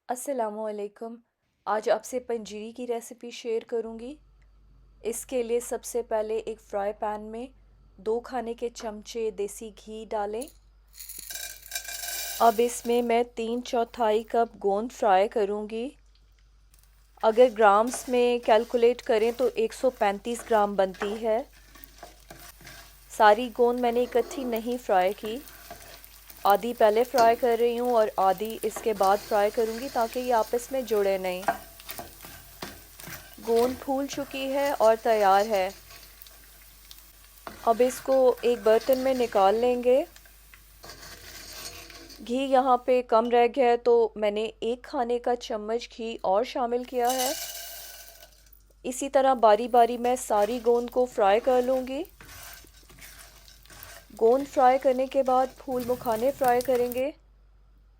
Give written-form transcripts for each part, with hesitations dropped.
अस्सलामुअलैकुम। आज आपसे पंजीरी की रेसिपी शेयर करूंगी। इसके लिए सबसे पहले एक फ्राई पैन में 2 खाने के चमचे देसी घी डालें। अब इसमें मैं 3/4 कप गोंद फ्राई करूंगी। अगर ग्राम्स में कैलकुलेट करें तो 135 ग्राम बनती है। सारी गोंद मैंने इकट्ठी नहीं फ्राई की, आधी पहले फ्राई कर रही हूँ और आधी इसके बाद फ्राई करूँगी ताकि ये आपस में जुड़े नहीं। गोंद फूल चुकी है और तैयार है। अब इसको एक बर्तन में निकाल लेंगे। घी यहाँ पे कम रह गया है तो मैंने 1 खाने का चम्मच घी और शामिल किया है। इसी तरह बारी बारी मैं सारी गोंद को फ्राई कर लूँगी। गोंद फ्राई करने के बाद फूल मखाने फ्राई करेंगे।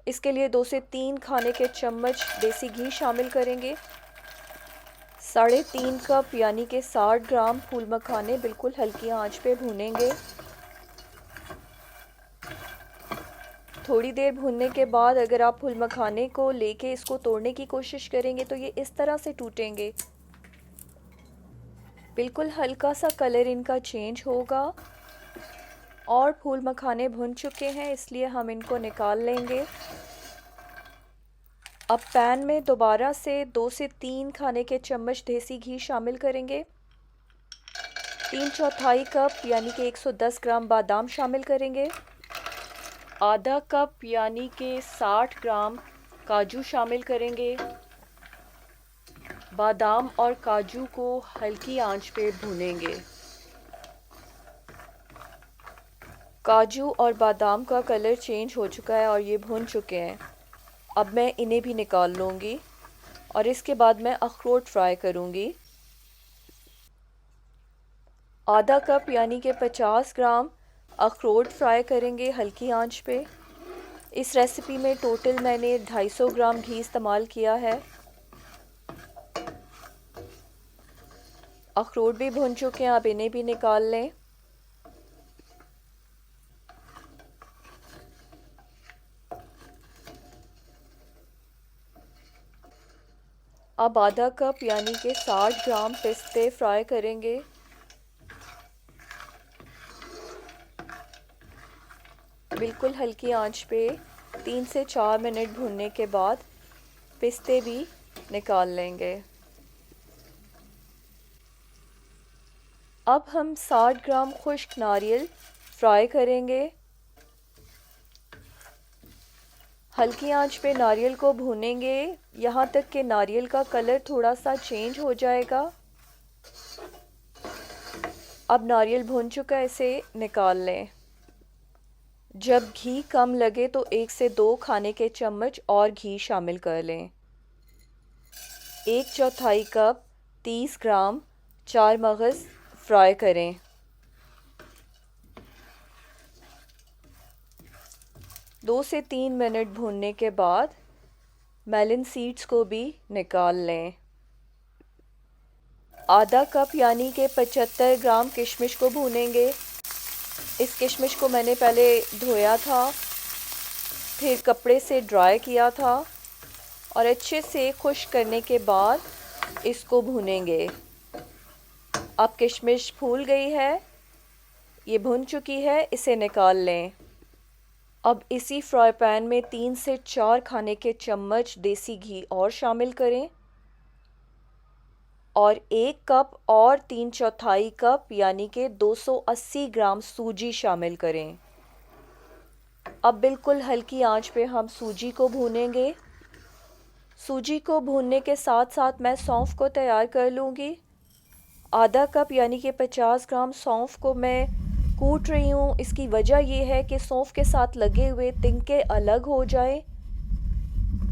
इसके लिए 2 से 3 खाने के चम्मच देसी घी शामिल करेंगे। 3.5 कप यानी कि 60 ग्राम फूल मखाने बिल्कुल हल्की आंच पे भूनेंगे। थोड़ी देर भूनने के बाद अगर आप फूल मखाने को लेके इसको तोड़ने की कोशिश करेंगे तो ये इस तरह से टूटेंगे। बिल्कुल हल्का सा कलर इनका चेंज होगा और फूल मखाने भुन चुके हैं, इसलिए हम इनको निकाल लेंगे। अब पैन में दोबारा से 2 से 3 खाने के चम्मच देसी घी शामिल करेंगे। 3/4 कप यानी कि 110 ग्राम बादाम शामिल करेंगे। आधा कप यानी कि 60 ग्राम काजू शामिल करेंगे। बादाम और काजू को हल्की आंच पे भूनेंगे। काजू और बादाम का कलर चेंज हो चुका है और ये भून चुके हैं। अब मैं इन्हें भी निकाल लूँगी और इसके बाद मैं अखरोट फ्राई करूँगी। आधा कप यानी कि 50 ग्राम अखरोट फ्राई करेंगे हल्की आंच पे। इस रेसिपी में टोटल मैंने 250 ग्राम घी इस्तेमाल किया है। अखरोट भी भुन चुके हैं, अब इन्हें भी निकाल लें। अब आधा कप यानी कि 60 ग्राम पिस्ते फ्राई करेंगे। बिल्कुल हल्की आंच पे 3 से 4 मिनट भूनने के बाद पिस्ते भी निकाल लेंगे। अब हम 60 ग्राम खुश्क नारियल फ्राई करेंगे। हल्की आंच पे नारियल को भूनेंगे यहाँ तक कि नारियल का कलर थोड़ा सा चेंज हो जाएगा। अब नारियल भून चुका है, इसे निकाल लें। जब घी कम लगे तो 1 से 2 खाने के चम्मच और घी शामिल कर लें। 1/4 कप 30 ग्राम चार मगज़ फ्राई करें। 2 से 3 मिनट भूनने के बाद मेलन सीड्स को भी निकाल लें। आधा कप यानी कि 75 ग्राम किशमिश को भूनेंगे। इस किशमिश को मैंने पहले धोया था, फिर कपड़े से ड्राई किया था और अच्छे से खुश्क करने के बाद इसको भूनेंगे। अब किशमिश फूल गई है, ये भुन चुकी है, इसे निकाल लें। अब इसी फ्राई पैन में 3 से 4 खाने के चम्मच देसी घी और शामिल करें और 1 कप और 3/4 कप यानी कि 280 ग्राम सूजी शामिल करें। अब बिल्कुल हल्की आंच पे हम सूजी को भूनेंगे। सूजी को भूनने के साथ साथ मैं सौंफ को तैयार कर लूँगी। आधा कप यानी कि 50 ग्राम सौंफ को मैं कूट रही हूँ। इसकी वजह यह है कि सौंफ के साथ लगे हुए तिनके अलग हो जाएं,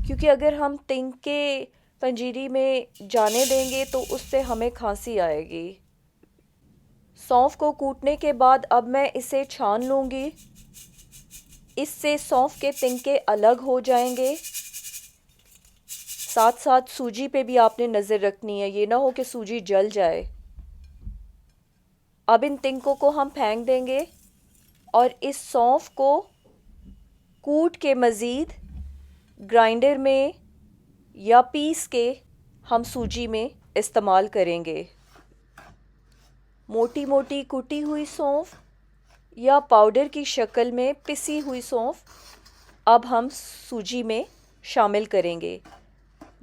क्योंकि अगर हम तिनके पंजीरी में जाने देंगे तो उससे हमें खांसी आएगी। सौंफ को कूटने के बाद अब मैं इसे छान लूँगी। इससे सौंफ के तिनके अलग हो जाएंगे। साथ साथ सूजी पे भी आपने नज़र रखनी है, ये ना हो कि सूजी जल जाए। अब इन तिनकों को हम फेंक देंगे और इस सौंफ को कूट के मज़ीद ग्राइंडर में या पीस के हम सूजी में इस्तेमाल करेंगे। मोटी मोटी कुटी हुई सौंफ या पाउडर की शक्ल में पिसी हुई सौंफ अब हम सूजी में शामिल करेंगे।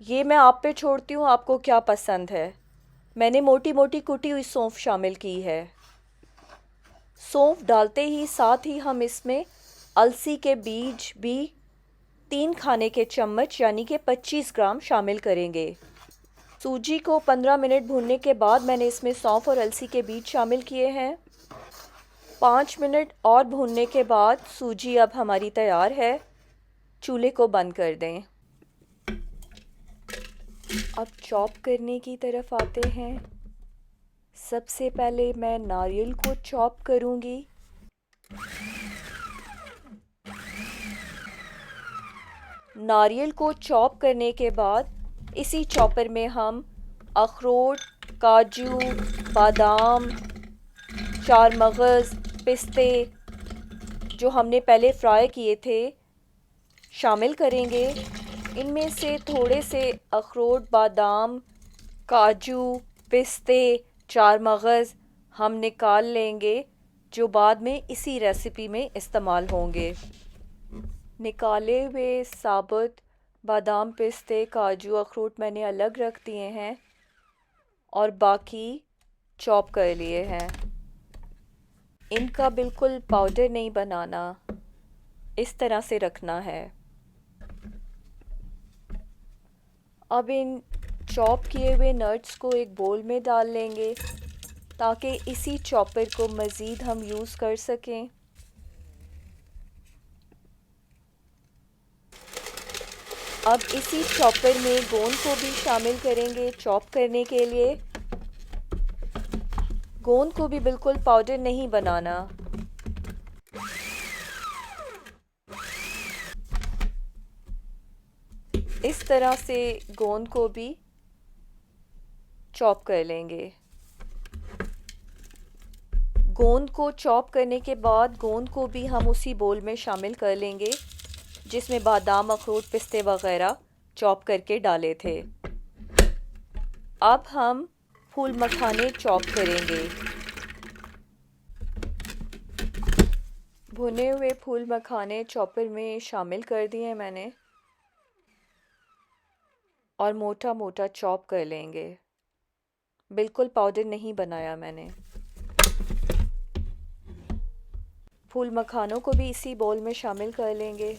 ये मैं आप पे छोड़ती हूँ, आपको क्या पसंद है। मैंने मोटी मोटी कुटी हुई सौंफ शामिल की है। सौंफ डालते ही साथ ही हम इसमें अलसी के बीज भी 3 खाने के चम्मच यानी कि 25 ग्राम शामिल करेंगे। सूजी को 15 मिनट भूनने के बाद मैंने इसमें सौंफ और अलसी के बीज शामिल किए हैं। 5 मिनट और भूनने के बाद सूजी अब हमारी तैयार है। चूल्हे को बंद कर दें। अब चॉप करने की तरफ आते हैं। सबसे पहले मैं नारियल को चॉप करूंगी। नारियल को चॉप करने के बाद इसी चॉपर में हम अखरोट, काजू, बादाम, चार मगज़, पिस्ते जो हमने पहले फ्राई किए थे शामिल करेंगे। इनमें से थोड़े से अखरोट, बादाम, काजू, पिस्ते, चार मगज़ हम निकाल लेंगे जो बाद में इसी रेसिपी में इस्तेमाल होंगे। निकाले हुए साबुत बादाम, पिस्ते, काजू, अखरोट मैंने अलग रख दिए हैं और बाकी चॉप कर लिए हैं। इनका बिल्कुल पाउडर नहीं बनाना, इस तरह से रखना है। अब इन चॉप किए हुए नट्स को एक बोल में डाल लेंगे ताकि इसी चॉपर को मज़ीद हम यूज़ कर सकें। अब इसी चॉपर में गोंद को भी शामिल करेंगे चॉप करने के लिए। गोंद को भी बिल्कुल पाउडर नहीं बनाना। इस तरह से गोंद को भी चॉप कर लेंगे। गोंद को चॉप करने के बाद गोंद को भी हम उसी बोल में शामिल कर लेंगे जिसमें बादाम, अखरोट, पिस्ते वगैरह चॉप करके डाले थे। अब हम फूल मखाने चॉप करेंगे। भुने हुए फूल मखाने चॉपर में शामिल कर दिए मैंने और मोटा मोटा चॉप कर लेंगे। बिल्कुल पाउडर नहीं बनाया मैंने। फूल मखानों को भी इसी बोल में शामिल कर लेंगे।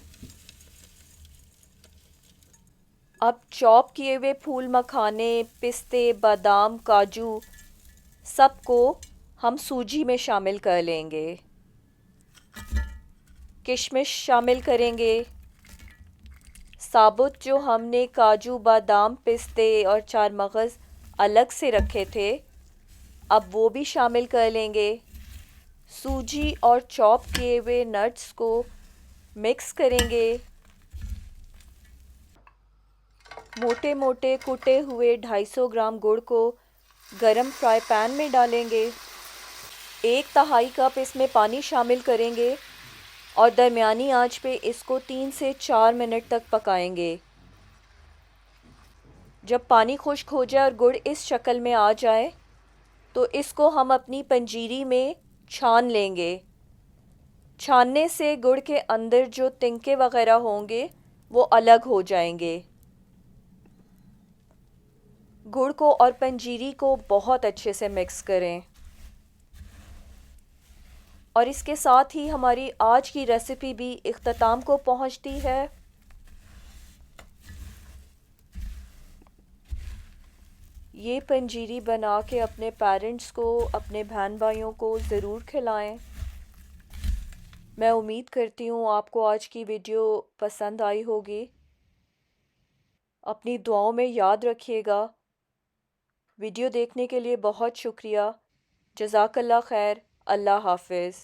अब चॉप किए हुए फूल मखाने, पिस्ते, बादाम, काजू सबको हम सूजी में शामिल कर लेंगे। किशमिश शामिल करेंगे। साबुत जो हमने काजू, बादाम, पिस्ते और चार मगज़ अलग से रखे थे अब वो भी शामिल कर लेंगे। सूजी और चॉप किए हुए नट्स को मिक्स करेंगे। मोटे मोटे कुटे हुए 250 ग्राम गुड़ को गरम फ्राई पैन में डालेंगे। 1/2 कप इसमें पानी शामिल करेंगे और दरमियानी आंच पे इसको 3 से 4 मिनट तक पकाएंगे। जब पानी खुश्क हो जाए और गुड़ इस शक्ल में आ जाए तो इसको हम अपनी पंजीरी में छान लेंगे। छानने से गुड़ के अंदर जो तिनके वगैरह होंगे वो अलग हो जाएंगे। गुड़ को और पंजीरी को बहुत अच्छे से मिक्स करें। और इसके साथ ही हमारी आज की रेसिपी भी इख्तिताम को पहुंचती है। ये पंजीरी बना के अपने पेरेंट्स को, अपने बहन भाइयों को ज़रूर खिलाएं। मैं उम्मीद करती हूँ आपको आज की वीडियो पसंद आई होगी। अपनी दुआओं में याद रखिएगा। वीडियो देखने के लिए बहुत शुक्रिया। जज़ाकल्लाह खैर। अल्लाह हाफ़िज़।